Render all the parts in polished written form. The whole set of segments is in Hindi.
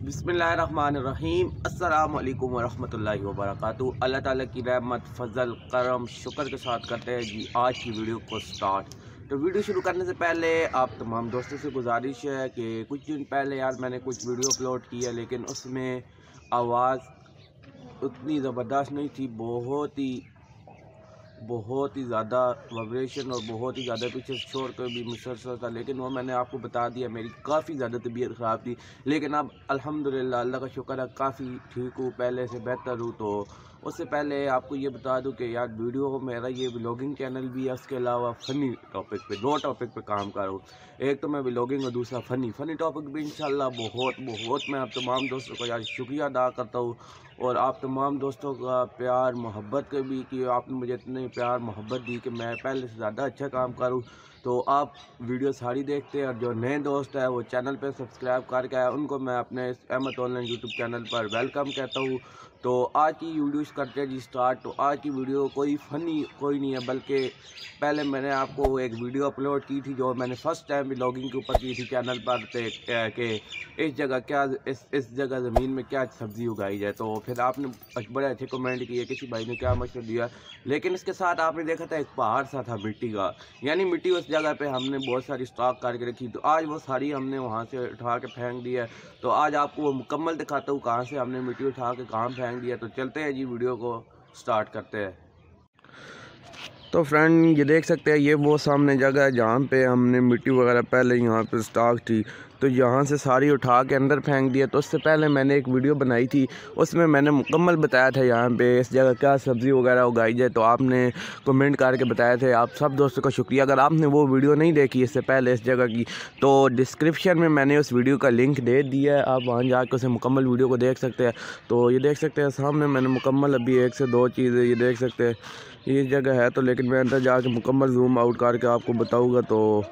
बिस्मिल्लाहिर्रहमानिर्रहीम अस्सलामु अलैकुम वरहमतुल्लाहि वबरकातुहू। अल्लाह ताला की रहमत फ़ज़ल करम शुक्र के साथ करते हैं जी आज की वीडियो को स्टार्ट। तो वीडियो शुरू करने से पहले आप तमाम दोस्तों से गुजारिश है कि कुछ दिन पहले यार मैंने कुछ वीडियो अपलोड की है, लेकिन उसमें आवाज़ उतनी ज़बरदस्त नहीं थी, बहुत ही ज़्यादा वाइब्रेशन और बहुत ही ज़्यादा पीछे शोर का भी मुसलसल था। लेकिन वो मैंने आपको बता दिया, मेरी काफ़ी ज़्यादा तबीयत ख़राब थी, लेकिन अब अल्हम्दुलिल्लाह अल्लाह का शुक्र है काफ़ी ठीक हूँ, पहले से बेहतर हूँ। तो उससे पहले आपको ये बता दूं कि यार वीडियो मेरा ये व्लॉगिंग चैनल भी है, उसके अलावा फ़नी टॉपिक पे दो टॉपिक पे काम कर रहा हूँ। एक तो मैं व्लॉगिंग और दूसरा फ़नी टॉपिक भी इंशाल्लाह बहुत मैं आप तमाम दोस्तों का यार शुक्रिया अदा करता हूँ, और आप तमाम दोस्तों का प्यार मोहब्बत के भी कि आपने मुझे इतने प्यार मोहब्बत दी कि मैं पहले से ज़्यादा अच्छा काम करूँ। तो आप वीडियो सारी देखते हैं, और जो नए दोस्त है वो चैनल पे सब्सक्राइब करके आए, उनको मैं अपने अहमद ऑनलाइन यूट्यूब चैनल पर वेलकम कहता हूँ। तो आज की वीडियो करते हैं जी स्टार्ट। तो आज की वीडियो कोई फ़नी कोई नहीं है, बल्कि पहले मैंने आपको एक वीडियो अपलोड की थी जो मैंने फ़र्स्ट टाइम व्लॉगिंग के ऊपर की थी चैनल पर, कि इस जगह क्या इस जगह ज़मीन में क्या सब्ज़ी उगाई जाए। तो फिर आपने बड़े अच्छे कमेंट किए, किसी भाई ने क्या मशवरा दिया, लेकिन इसके साथ आपने देखा था एक पहाड़ सा था मिट्टी का, यानी मिट्टी उस जगह पे हमने बहुत सारी स्टॉक करके रखी। तो आज वो सारी हमने वहाँ से उठा के फेंक दिया है। तो आज आपको वो मुकम्मल दिखाता हूँ कहाँ से हमने मिट्टी उठा के कहाँ फेंक दिया। तो चलते हैं जी, वीडियो को स्टार्ट करते हैं। तो फ्रेंड ये देख सकते हैं, ये वो सामने जगह है जहाँ पे हमने मिट्टी वगैरह पहले यहाँ पे स्टॉक थी, तो यहाँ से सारी उठा के अंदर फेंक दिया। तो उससे पहले मैंने एक वीडियो बनाई थी, उसमें मैंने मुकम्मल बताया था यहाँ पे इस जगह क्या सब्ज़ी वगैरह उगाई जाए। तो आपने कमेंट करके बताया थे, आप सब दोस्तों का शुक्रिया। अगर आपने वो वीडियो नहीं देखी इससे पहले इस जगह की, तो डिस्क्रिप्शन में मैंने उस वीडियो का लिंक दे दिया है, आप वहाँ जाकर उसे मुकम्मल वीडियो को देख सकते हैं। तो ये देख सकते हैं सामने मैंने मुकम्मल अभी एक से दो चीज़ें ये देख सकते हैं, ये जगह है। तो लेकिन मैं अंदर जाके मुकम्मल जूम आउट करके आपको बताऊंगा। तो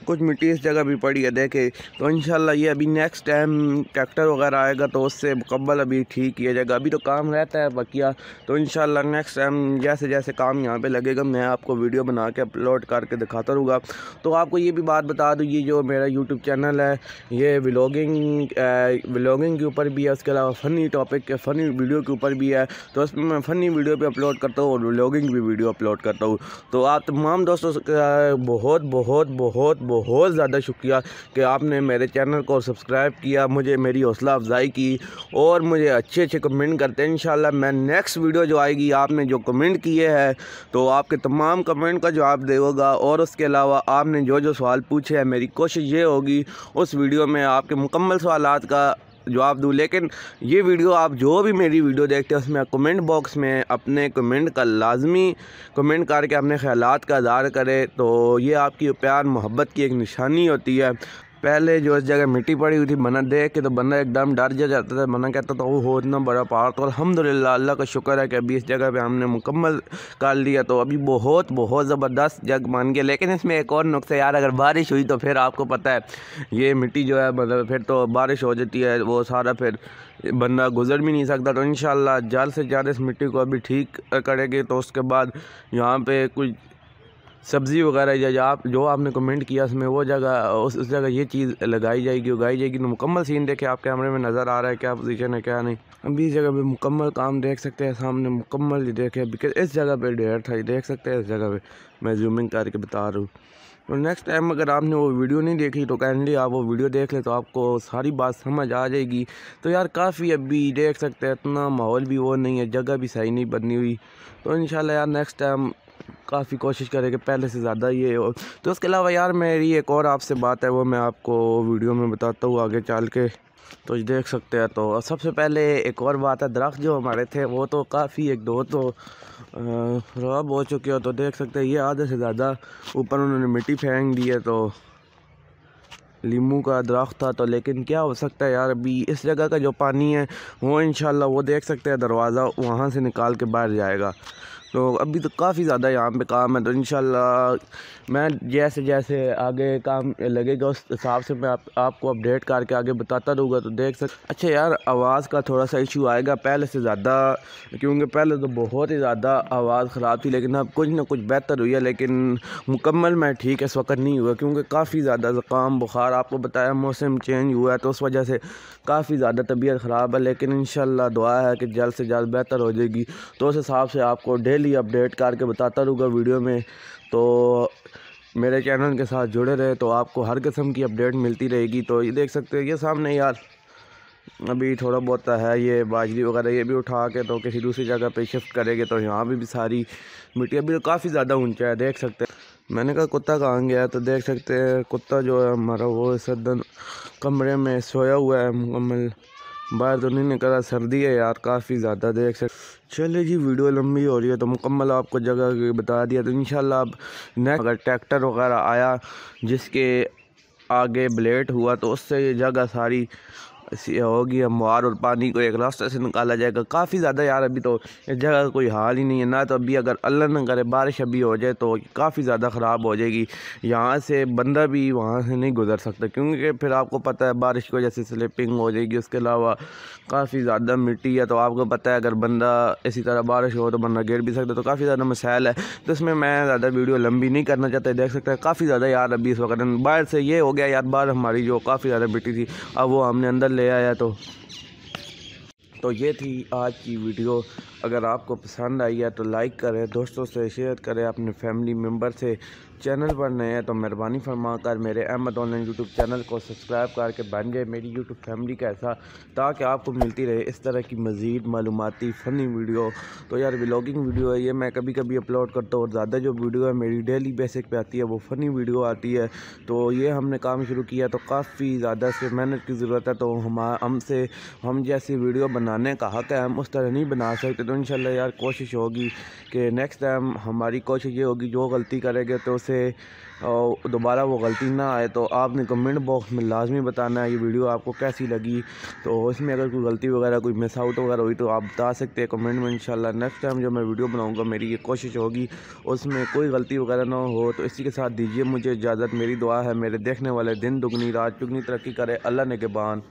कुछ मिट्टी इस जगह भी पड़ी है देखे। तो इंशाल्लाह ये अभी नेक्स्ट टाइम ट्रैक्टर वगैरह आएगा तो उससे मुकम्मल अभी ठीक किया जाएगा, अभी तो काम रहता है बकिया। तो इंशाल्लाह नेक्स्ट टाइम जैसे जैसे काम यहाँ पे लगेगा मैं आपको वीडियो बना के अपलोड करके दिखाता रहूँगा। तो आपको ये भी बात बता दूँ, ये जो मेरा यूट्यूब चैनल है ये व्लॉगिंग के ऊपर भी है, उसके अलावा फ़नी टॉपिक फ़नी वीडियो के ऊपर भी है। तो उसमें मैं फ़नी वीडियो भी अपलोड करता हूँ और व्लॉगिंग भी वीडियो अपलोड करता हूँ। तो आप तमाम दोस्तों का बहुत ज़्यादा शुक्रिया कि आपने मेरे चैनल को सब्सक्राइब किया, मुझे मेरी हौसला अफजाई की और मुझे अच्छे कमेंट करते हैं। इंशाल्लाह मैं नेक्स्ट वीडियो जो आएगी, आपने जो कमेंट किए हैं तो आपके तमाम कमेंट का जवाब देगा, और उसके अलावा आपने जो सवाल पूछे हैं मेरी कोशिश ये होगी उस वीडियो में आपके मुकम्मल सवालात का जवाब दूँ। लेकिन ये वीडियो आप जो भी मेरी वीडियो देखते हैं उसमें कमेंट बॉक्स में अपने कमेंट का लाजमी कमेंट करके अपने ख्यालात का इज़हार करें। तो ये आपकी प्यार मोहब्बत की एक निशानी होती है। पहले जो इस जगह मिट्टी पड़ी हुई थी, बना देख के तो बंदा एकदम डर जाता था, बना कहता था वो हो इतना बड़ा पहाड़। तो अल्हम्दुलिल्लाह अल्लाह का शुक्र है कि अभी इस जगह पे हमने मुकम्मल कर लिया। तो अभी बहुत ज़बरदस्त जग बन गया। लेकिन इसमें एक और नुक्सा यार, अगर बारिश हुई तो फिर आपको पता है ये मिट्टी जो है मतलब फिर तो बारिश हो जाती है, वो सारा फिर बंदा गुजर भी नहीं सकता। तो इंशाल्लाह जल्द से जल्द इस मिट्टी को अभी ठीक करेंगे। तो उसके बाद यहाँ पे कुछ सब्ज़ी वगैरह या आप जो आपने कमेंट किया उसमें वो जगह उस जगह ये चीज़ लगाई जाएगी उगाई जाएगी। तो मुकम्मल सीन देखे आप कैमरे में नज़र आ रहा है क्या पोजीशन है क्या नहीं। अभी इस जगह पे मुकम्मल काम देख सकते हैं सामने मुकम्मल ही देखे, बिकॉज इस जगह पे ढेर था, ये देख सकते हैं इस जगह पे मैं जूमिंग करके बता रहा हूँ। तो नेक्स्ट टाइम अगर आपने वो वीडियो नहीं देखी तो काइंडली आप वो वीडियो देख ले, तो आपको सारी बात समझ आ जाएगी। तो यार काफ़ी अभी देख सकते हैं इतना माहौल भी वो नहीं है, जगह भी सही नहीं बनी हुई। तो इंशाल्लाह यार नेक्स्ट टाइम काफ़ी कोशिश करेंगे पहले से ज़्यादा ये हो। तो उसके अलावा यार मेरी एक और आपसे बात है, वो मैं आपको वीडियो में बताता हूँ आगे चल के। तो ये देख सकते हैं। तो सबसे पहले एक और बात है, दरख्त जो हमारे थे वो तो काफ़ी एक दो तो ख़राब हो चुके हो। तो देख सकते हैं ये आधे से ज़्यादा ऊपर उन्होंने मिट्टी फेंक दी है। तो लीमू का दरख्त था, तो लेकिन क्या हो सकता है यार, अभी इस जगह का जो पानी है वो इंशाल्लाह वो देख सकते हैं दरवाज़ा वहाँ से निकाल के बाहर जाएगा। तो अभी तो काफ़ी ज़्यादा यहाँ पे काम है। तो इंशाल्लाह मैं जैसे जैसे आगे काम लगेगा उस हिसाब से मैं आपको अपडेट करके आगे बताता रहूँगा। तो देख सकते। अच्छा यार, आवाज़ का थोड़ा सा इशू आएगा पहले से ज़्यादा, क्योंकि पहले तो बहुत ही ज़्यादा आवाज़ ख़राब थी, लेकिन अब कुछ ना कुछ बेहतर हुई है। लेकिन मुकम्मल मैं ठीक इस वक्त नहीं हुआ, क्योंकि काफ़ी ज़्यादा ज़ुकाम बुखार, आपको बताया मौसम चेंज हुआ है तो उस वजह से काफ़ी ज़्यादा तबीयत ख़राब है। लेकिन इंशाल्लाह दुआ है कि जल्द से जल्द बेहतर हो जाएगी। तो उस हिसाब से आपको डेली अपडेट करके बताता रहूँगा वीडियो में। तो मेरे चैनल के साथ जुड़े रहे तो आपको हर किस्म की अपडेट मिलती रहेगी। तो ये देख सकते हैं, ये सामने यार अभी थोड़ा बहुत है ये बाजरी वगैरह, ये भी उठा के तो किसी दूसरी जगह पे शिफ्ट करेंगे। तो यहाँ भी सारी मिट्टी अभी तो काफ़ी ज़्यादा ऊंचा है, देख सकते हैं। मैंने कहा कुत्ता कहाँ गया, तो देख सकते हैं कुत्ता जो है हमारा वो सदन कमरे में सोया हुआ है मुकम्मल, बाहर तो नहीं निकला, सर्दी है यार काफ़ी ज़्यादा, देख सकते। चलिए जी, वीडियो लंबी हो रही है तो मुकम्मल आपको जगह बता दिया। तो इंशाल्लाह अब नेक्स्ट अगर ट्रैक्टर वगैरह आया जिसके आगे ब्लेड हुआ तो उससे ये जगह सारी होगी हमवार और पानी को एक रास्ते से निकाला जाएगा। काफ़ी ज़्यादा यार अभी तो इस जगह का कोई हाल ही नहीं है ना। तो अभी अगर अल्लाह न करे बारिश अभी हो जाए तो काफ़ी ज़्यादा ख़राब हो जाएगी, यहाँ से बंदा भी वहाँ से नहीं गुजर सकता, क्योंकि फिर आपको पता है बारिश की वजह से स्लिपिंग हो जाएगी। उसके अलावा काफ़ी ज़्यादा मिट्टी है, तो आपको पता है अगर बंदा इसी तरह बारिश हो तो बंदा गिर भी सकता है। तो काफ़ी ज़्यादा मसाइल है, तो इसमें मैं ज़्यादा वीडियो लंबी नहीं करना चाहता। देख सकते हैं काफ़ी ज़्यादा यार अभी इस वक्त बाहर से ये हो गया यार, बाहर हमारी जो काफ़ी ज़्यादा मिट्टी थी अब वो हमने अंदर ले आया। तो ये थी आज की वीडियो। अगर आपको पसंद आई है तो लाइक करें, दोस्तों से शेयर करें, अपने फैमिली मेम्बर से। चैनल पर नए हैं तो मेहरबानी फरमा कर मेरे अहमद ऑनलाइन यूट्यूब चैनल को सब्सक्राइब करके बन जाए मेरी यूट्यूब फैमिली का ऐसा, ताकि आपको मिलती रहे इस तरह की मज़ीद मालूमाती फ़नी वीडियो। तो यार व्लॉगिंग वीडियो है ये, मैं कभी कभी अपलोड करता हूँ, और ज़्यादा जो वीडियो है मेरी डेली बेसिक पे आती है वो फ़नी वीडियो आती है। तो ये हमने काम शुरू किया तो काफ़ी ज़्यादा इससे मेहनत की ज़रूरत है। तो हम जैसी वीडियो बनाने का हक़ है, हम उस तरह नहीं बना सकते। तो इंशाल्लाह यार कोशिश होगी कि नेक्स्ट टाइम हमारी कोशिश ये होगी जो गलती करेंगे तो उसे दोबारा वो गलती ना आए। तो आपने कमेंट बॉक्स में लाजमी बताना है ये वीडियो आपको कैसी लगी। तो इसमें अगर कोई गलती वगैरह कोई मिस आउट वगैरह हुई तो आप बता सकते हैं कमेंट में। इंशाल्लाह नेक्स्ट टाइम जो मैं वीडियो बनाऊंगा मेरी ये कोशिश होगी उसमें कोई गलती वगैरह ना हो। तो इसी के साथ दीजिए मुझे इजाज़त। मेरी दुआ है मेरे देखने वाले दिन दुगनी रात चुगनी तरक्की करे। अल्लाह ने के बान।